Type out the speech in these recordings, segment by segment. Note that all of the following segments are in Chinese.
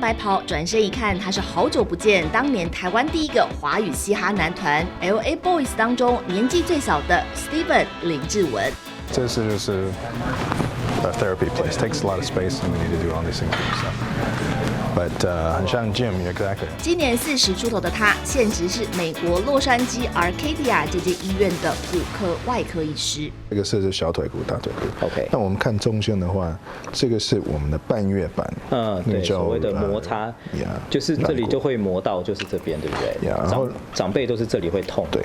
白袍，转身一看，他是好久不见当年台湾第一个华语嘻哈男团 LA Boys 当中年纪最小的 Steven 林志文。这是就是 a therapy place, takes a lot of space, and we need to do all these things for ourselves. But 很像 gym, exactly. 今年40出头的他，现职是美国洛杉矶 Arcadia 这间医院的骨科外科医师。这个是小腿骨、大腿骨。OK。那我们看中线的话，这个是我们的半月板。对，所谓的摩擦，就是这里就会磨到，就是这边，对不对？然后长辈都是这里会痛。对。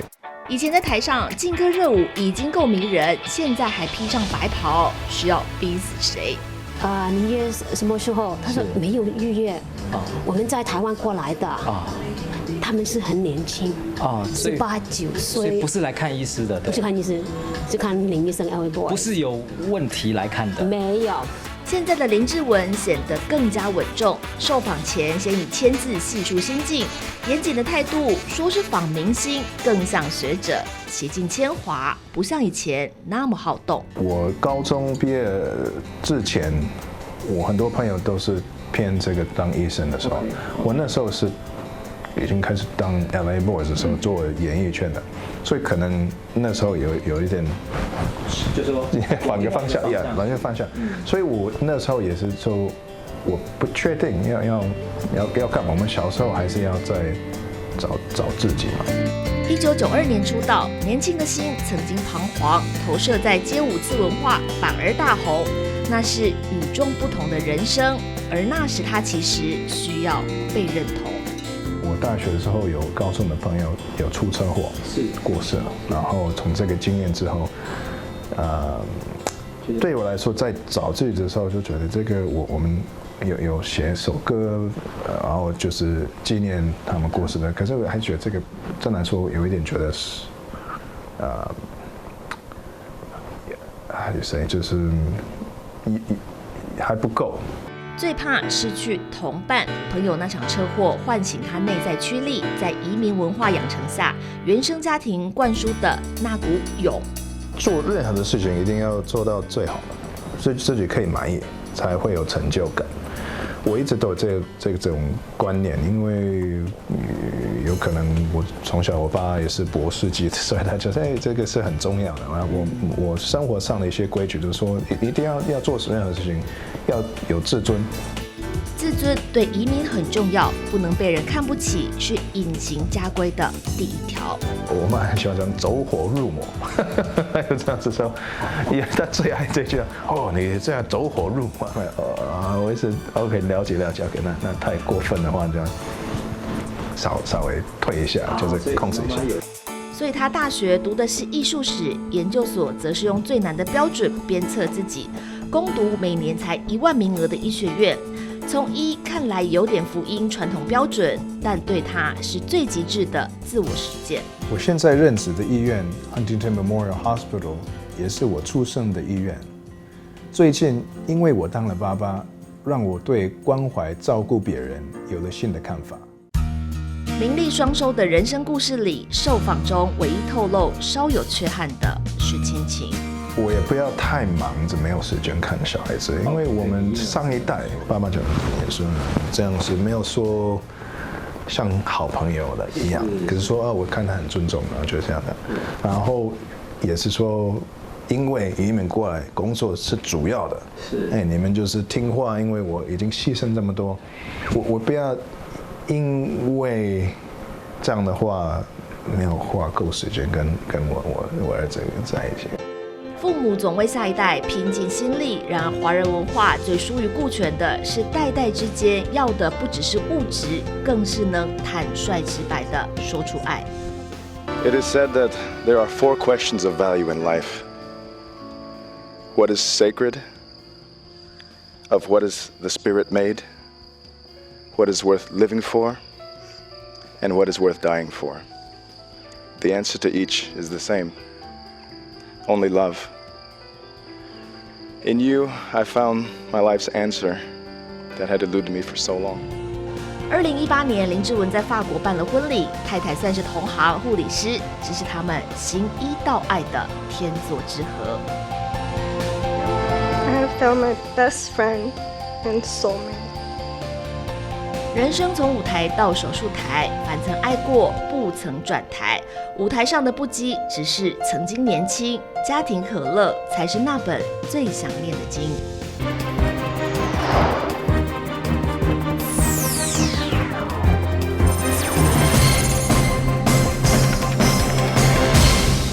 以前在台上劲歌热舞已经够迷人，现在还披上白袍，是要逼死谁？你约什么时候？他说没有预约。我们在台湾过来的。他们是很年轻。18、19岁。所以不是来看医师的。不是看医师，是看林医生 LA Boy。不是有问题来看的。没有。现在的林志文显得更加稳重，受访前先以签字细数心境，严谨的态度，说是访明星，更像学者，写尽铅华，不像以前那么好动。我高中毕业之前，我很多朋友都是偏这个当医生的时候，我那时候是已经开始当 LA Boys 的时候做演艺圈的，所以可能那时候有一点。就是说反个方向，反个方向。所以我那时候也是说，我不确定要干嘛。我们小时候还是要再找自己嘛。1992年出道，年轻的心曾经彷徨，投射在街舞次文化，反而大红。那是与众不同的人生，而那时他其实需要被认同。我大学的时候有高中的朋友有出车祸，过世了。然后从这个经验之后。对我来说，在找自己的时候，就觉得这个我们有写首歌，然后就是纪念他们过世的。可是我还觉得这个，真来说有一点觉得是，还有谁就是还不够。最怕失去同伴，朋友那场车祸唤醒他内在驱力，在移民文化养成下，原生家庭灌输的那股勇。做任何的事情一定要做到最好的，自己可以满意，才会有成就感。我一直都有这种观念，因为有可能我从小我爸也是博士级，所以他觉得这个是很重要的。我生活上的一些规矩就是说，一定要做任何事情要有自尊。自尊对移民很重要，不能被人看不起，是隐形家规的第一条。我们很喜欢讲走火入魔，还有这样子说，他最爱这句你这样走火入魔我也是 OK 了解 OK 那太过分的话就稍微退一下，就是控制一下。所以他大学读的是艺术史，研究所则是用最难的标准鞭策自己，攻读每年才1万名额的医学院。从医看来有点福音传统标准，但对他是最极致的自我实践。我现在任职的医院 Huntington Memorial Hospital 也是我出生的医院。最近因为我当了爸爸，让我对关怀照顾别人有了新的看法。名利双收的人生故事里，受访中唯一透露稍有缺憾的是亲情。我也不要太忙着没有时间看小孩子，因为我们上一代爸爸就也是这样，是没有说像好朋友的一样，可是说我看他很尊重，然后就这样的，然后也是说因为移民过来工作是主要的，你们就是听话，因为我已经牺牲这么多，我不要因为这样的话没有花够时间跟我儿子在一起。父母总为下一代拼尽心力，然而华人文化最疏于顾全的是代代之间要的不只是物质，更是能坦率直白地说出爱。It is said that there are 4 questions of value in life. What is sacred? Of what is the spirit made? What is worth living for? And what is worth dying for? The answer to each is the same. Only love. In you, I found my life's answer that had eluded me for so long. 2018年，林志文在法国办了婚礼，太太算是同行护理师，只是他们行医道爱的天作之合。I have found my best friend and soulmate. 人生从舞台到手术台，凡曾爱过，不曾转台。舞台上的不羁，只是曾经年轻；家庭和乐，才是那本最想念的经。